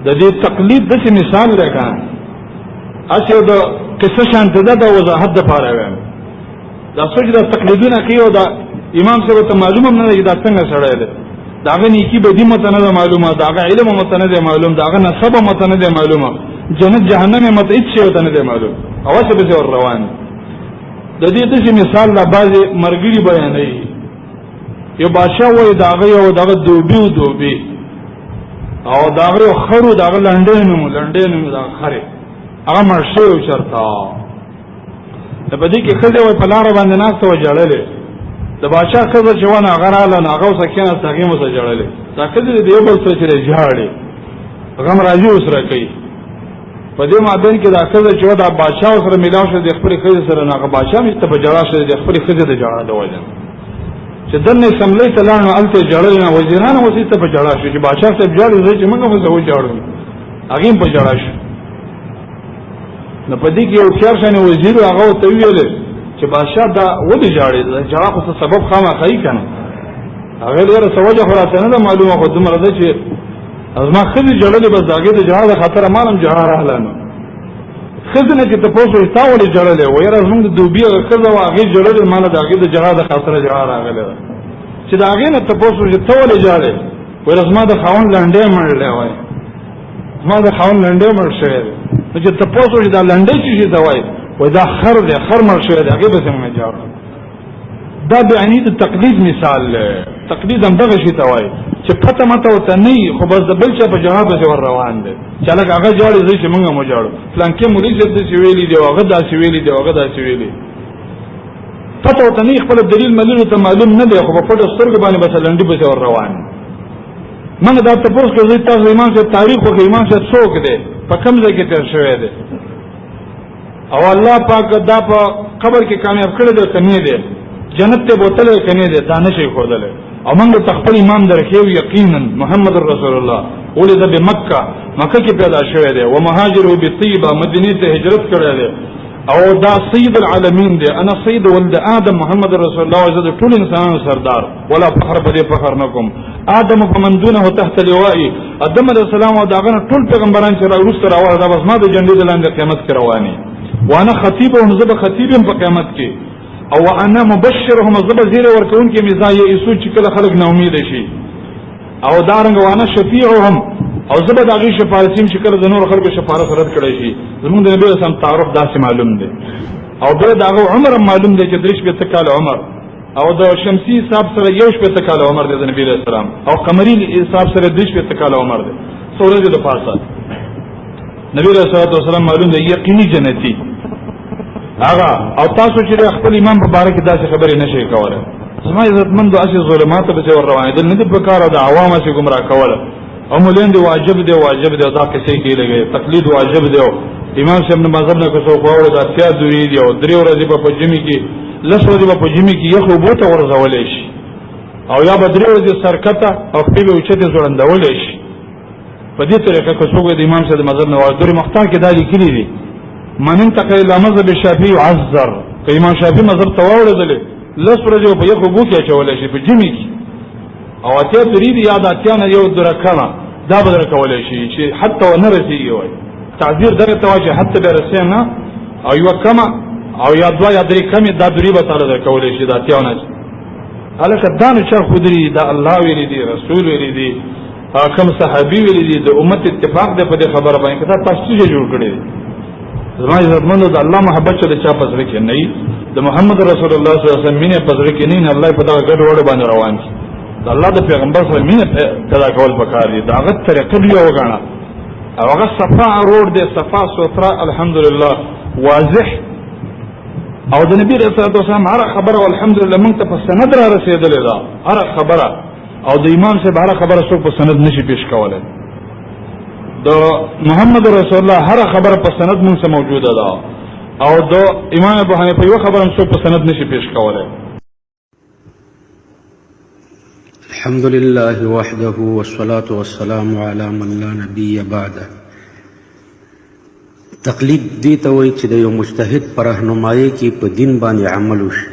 د دې تقلید د مثال لکه اسی د قصه شانته ده د وضاحت لپاره وایم دا څوک د تقلیدونه کوي او د امام صاحب ته معلومه نه ده دا څنګه سره ده داغه نیکی بدی مت نه ده معلومه داغه علم مت نه ده معلوم داغه نسب مت نه ده معلومه جنت جهنم مت هیڅ شی ته نه ده معلوم اواشه به ور روان د دې د مثال لا بعض مرګري بیانوي یو بادشاہ وای داغه یو دغه دوبي او داغه خرو داغه لنډې نو دا خره هغه مرشه او شرطا د بدی کې خزه وای په لار باندې ناس ته وجړلې د بادشاہ خزه جوانه غراله ناغه سکینه تاګه مو سجړلې دا کله دې یو بل څه چې جاړي غم راځي وسره کوي په دې مابین کې دا خزه چې دا بادشاہ سره ملاو شه د خپل خزه سره ناغه بادشاہ مې ته بجړا شه د خپل خزه د جړا د وجه چې دنه سملې ته لاړ نو الته جړل نه وزیرانو وسی ته بجړا شه چې بادشاہ ته جړل چې موږ مو زو جړو هغه په جړا شه نو په دې کې یو چارشنه وزیر هغه ته ویل چې بادشاہ دا ودی جاړي دا جړا خو سبب خامہ کوي کنه هغه ډیره سوجه خلاص نه معلومه خو دمر ده چې ازما خزي جړلې بس داګه د جړا د خطر مالم جړا راهلانه خزنه چې ته پوسو تاول جړلې و یاره زموږ د دوبي خزه واغې جړلې مال داګه د جړا د خطر جړا راغله چې داګه نه ته پوسو چې تاول جړلې و ازما د خاون لنډې مړلې وای ما د خاون لنډې مړ شوی چې ته پوسو چې دا لنډې چې دا وای و دا خر دې خر مړ شوی داګه به څنګه جوړ دا بیانی د تقلید مثال تقلید هم دغه شی ته وای چې پته ماته وته نه خو بس د بل چا په جواب به ور روان دي چې لکه هغه جوړي زې چې موږ مو جوړو پلان کې مولوی چې ویلي دی هغه دا چې ویلي دی هغه دا چې ویلي پته وته نه خپل دلیل ملونو ته معلوم نه دی خو په پټه سترګ باندې بس لنډي به ور روان موږ دا تاسو کې زې تاسو ایمان شه تاریخ او ایمان شه څوک دی په کوم ځای کې تیر شوی دی او الله پاک دا په قبر کې کامیاب کړی دی کني دی جنت ته بوتل کني دی دا نشي خودل او موږ تخپل امام درکیو یقینا محمد رسول الله ولید بمکه مکه کې پیدا شوی دی او مهاجر بطیبه مدینه ته هجرت کړی دی او دا سید العالمین دی انا سید ولد ادم محمد رسول الله عزت ټول انسانانو سردار ولا فخر بده فخر نکم ادم فمن دونه تحت لوائي ادم علیہ السلام او داغه ټول پیغمبران چې راوستر او دا بس ما د جنډې د لاندې قیامت کې رواني وانا خطیب او زب خطیبم په قیامت کې او انا مبشرهم زب زیر ورکون کې مزایه ایسو چې کله خلق نه امید شي او دارنګ وانا شفیعهم او زب داغي شفاعتیم چې کله د نور خلکو شفاعت رد کړي شي زموږ د نبی سم تعارف داسې معلوم دی او دغه عمر معلوم دی چې درش په تکاله عمر او د شمسی حساب سره یو شپه تکاله عمر دی د نبی رسول الله او قمری حساب سره درش په تکاله عمر دی سورې د پاسه نبی رسول الله معلوم دی یقیني جنتی هغه او تاسو چې خپل امام په باره کې داسې خبرې نشئ کولای زما عزتمند او اصل ظلمات به ور روانېدل نه دي په کار د عوامو چې گمراه کوله او مولین دی واجب دی دا کسې کې لګي تقلید واجب دی امام صاحب نه مذهب نه کوڅو خو دا تیا دوی دی او درې ورځې په جمی کې لس ورځې په جمی کې یو بوته ورزولې شي او یا به درې ورځې سرکته او په اوچته زړندولې شي په دې طریقه کوڅو د امام صاحب مذهب نه ورته مختار کې دا لیکلي دي من انتقل الى مذهب الشافعي عذر امام شافعي مذهب تواوړل لس ورځې په یو بوته چولې شي په جمی کې او اتیا تريد یاد اتیا نه یو درکانه دا بدر کولای شي چې حتی نه رسیږي وای تعذير دغه تواجه حتی به رسینا او یو کما او یا دوا یا درې کمی دا دوری به تعالی در کولای شي دا اتیا نه الکه دانه چر خودري دا الله ویلي دي رسول ویلي دي کوم صحابي ویلي دي د امت اتفاق ده په دې خبره باندې کته تاسو چې جوړ کړی زما عزتمند د الله محبت چې چا پسره کې نه د محمد رسول الله صلی الله علیه وسلم مینه پسره کې نه الله په دا ګډ وړ باندې روان دي الله د پیغمبر سره مینه پیدا کول پکار دي دا غت طریقه دی وګاڼه او هغه صفا روډ دی صفا سوترا الحمدلله واضح او د نبی رسول الله صلی الله علیه وسلم هر خبره الحمدلله موږ ته په سند را رسیدلې ده هر خبره او د ایمان سے هر خبره څوک په سند نشي پیش کولای د محمد رسول الله هر خبره په سند موږ سره موجوده ده او د امام ابو حنیفه یو خبره څوک په سند نشي پیش کولای الحمد لله وحده والصلاة والسلام على من لا نبي بعده. تقلید دی ته وایي چې د یو مجتهد پر راهنمایۍ کې په دین باندې عمل وشي.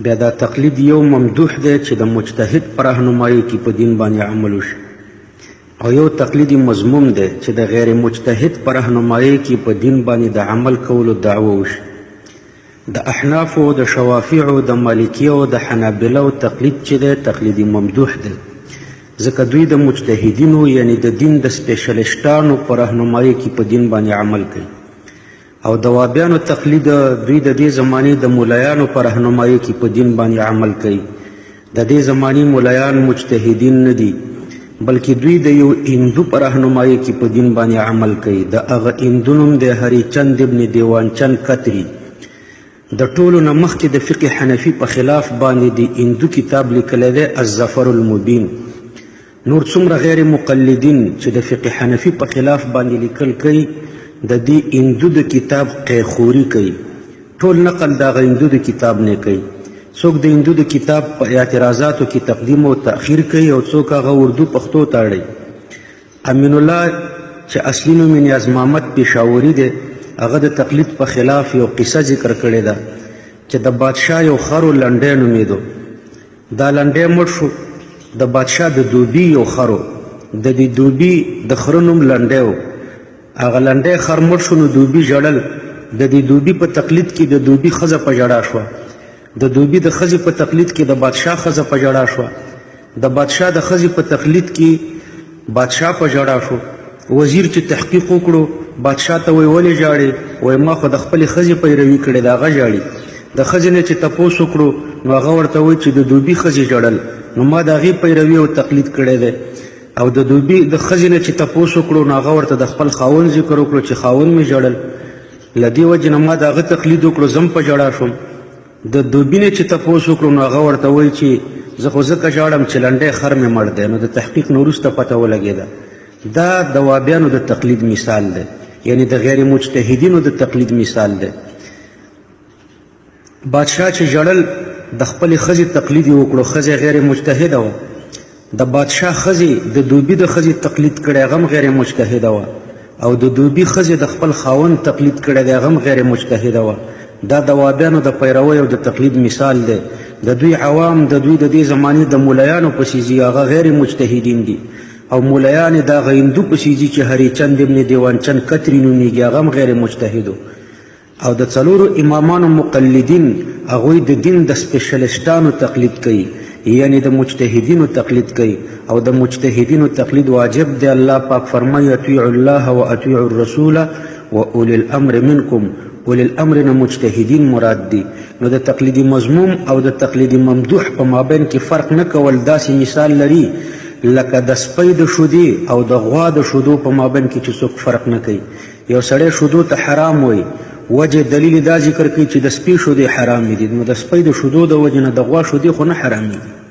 بیا دا تقلید یو ممدوح دی چې د مجتهد پر راهنمایۍ کې په دین باندې عمل وشي او یو تقلیدي مضموم دی چې د غیر مجتهد په رهنمایۍ کې په دین باندې د عمل کولو دعوه وشي. د احنافو، د شوافیعو، د مالکیو، د حنابلو تقلید چې دی تقلیدي ممدوح دی، ځکه دوی د مجتهدینو یعنی د دین د سپیشلیسټانو په رهنمایۍ کې په دین باندې عمل کوي. او د وابیانو تقلید دوی د دې زمانې د مولایانو په رهنمایۍ کې په دین باندې عمل کوي. د دې زمانې مولایان مجتهدین نه دي، بلکې دوی د یو هندو په رهنمایۍ کې په دین باندې عمل کوي. د هغه هندو نوم د هری چند ابن دیوان چند کتری. د ټولو نه مخکې د فقه حنفي په خلاف باندې د هندو کتاب لیکلی دی الظفر المبین. نور څومره غیر مقلدین چې د فقه حنفي په خلاف باندې لیکل کوي د دې هندو د کتاب قیخوري کوي، ټول نقل د هغه هندو د کتاب نه کوي. څوک د هندو د کتاب په اعتراضاتو کې تقدیم او تأخیر کوي او څوک هغه اردو پښتو ته اړوي. امین الله چې اصلي نوم یې نیاز محمد پېښوري دی، هغه د تقلید په خلاف یو قصه ذکر کړې ده چې د بادشاه یو خر و لنډی نومېدو. دا لنډی مړ شو، د بادشاه د دوبي یو خر و، د دې دوبي د خره نوم لنډی و. هغه لنډی خر مړ شو نو دوبي ژړل. د دې دوبي په تقلید کې د دوبي ښځه په ژړا شوه، د دوبي د ښځې په تقلید کې د بادشاه ښځه په ژړا شوه، د بادشاه د ښځې په تقلید کې بادشاه په ژړا شو. وزیر چې تحقیق وکړو بادشاه ته وایي ولې ژاړې؟ وایي ما خو د خپلې ښځې پیروي کړې ده، هغه ژاړي. د ښځې نه چې تپوس وکړو نو هغه ورته وایي چې د دوبي ښځې ژړل نو ما د هغې پیروي او تقلید کړی دی. او د دوبي د ښځې نه چې تپوس وکړو نو هغه ورته د خپل خاوند ذکر وکړو چې خاوند مې ژړل، له دې وجې نه ما د هغه تقلید وکړو، زه هم په ژړا شوم. د دوبي نه چې تپوس وکړو نو هغه ورته وایي چې زه خو ځکه ژاړم چې لنډی خر مې مړ دی. نو د تحقیق نه وروسته پته ولګېده. دا د وابیانو د تقلید مثال دی، یعنی د غیر مجتهدینو د تقلید مثال دی. بادشاه چې ژړل د خپلې ښځې تقلید یې وکړو، ښځې غیر مجتهده وه. د بادشاه ښځې د دوبي د ښځې تقلید کړی، هغه هم غیر مجتهده وه. او د دوبي ښځې د خپل خاوند تقلید کړی دی، هغه هم غیر مجتهده وه. دا د وابیانو د پیروۍ او د تقلید مثال دی. د دوی عوام د دوی د دې زمانې د مولایانو پسې ځي، هغه غیر مجتهدین دي. او مولایان د هغه هندو پسې ځي چې هری چند ابن دیوان چند کتری نومېږي، هغه هم غیر مجتهدو. او د څلورو امامانو مقلدین هغوی د دین د سپیشلیسټانو تقلید کوي، یعنی د مجتهدینو تقلید کوي. او د مجتهدینو تقلید واجب دی. الله پاک فرمایي اطیعوا الله و اطیعوا الرسول و اولی الامر منکم. اولی الامر نه مجتهدین مراد دي. نو د تقلیدي مضموم او د تقلیدي ممدوح په مابین کې فرق نه کول داسې مثال لري لکه د سپی د شودې او د غوا د شودو په مابین کې چې څوک فرق نه کوي. یو سړی شودو ته حرام وایي، وجه دلیل دا ذکر کوي چې د سپي شودې حرام دي، نو د سپی د شودو د وجې نه د غوا شودې خو نه حرامېږي.